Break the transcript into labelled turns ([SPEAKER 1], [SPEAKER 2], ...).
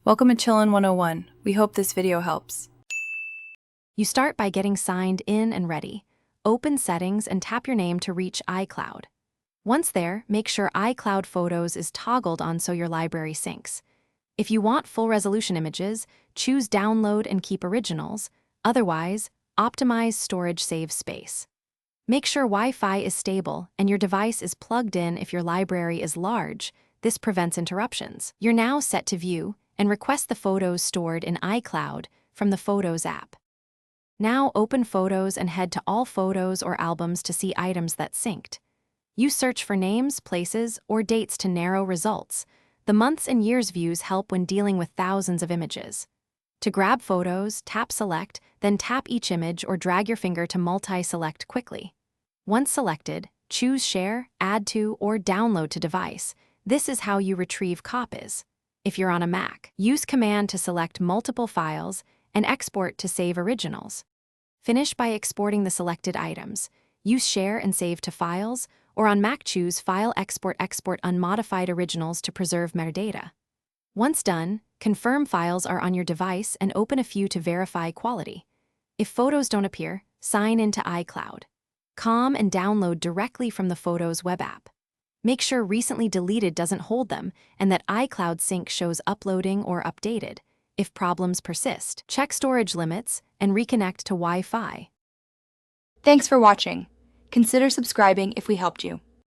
[SPEAKER 1] Welcome to Chillin' 101. We hope this video helps.
[SPEAKER 2] You start by getting signed in and ready. Open Settings and tap your name to reach iCloud. Once there, make sure iCloud Photos is toggled on so your library syncs. If you want full resolution images, choose Download and keep originals. Otherwise, optimize storage save space. Make sure Wi-Fi is stable and your device is plugged in if your library is large. This prevents interruptions. You're now set to view and request the photos stored in iCloud from the Photos app. Now open Photos and head to All Photos or Albums to see items that synced. You search for names, places, or dates to narrow results. The months and years views help when dealing with thousands of images. To grab photos, tap Select, then tap each image or drag your finger to multi-select quickly. Once selected, choose Share, Add to, or Download to device. This is how you retrieve copies. If you're on a Mac, use Command to select multiple files and Export to save originals. Finish by exporting the selected items. Use Share and Save to Files, or on Mac choose File Export Unmodified Originals to preserve metadata. Once done, confirm files are on your device and open a few to verify quality. If photos don't appear, sign into iCloud. Com and download directly from the Photos web app. Make sure Recently Deleted doesn't hold them and that iCloud Sync shows uploading or updated. If problems persist, check storage limits and reconnect to Wi-Fi.
[SPEAKER 3] Thanks for watching. Consider subscribing if we helped you.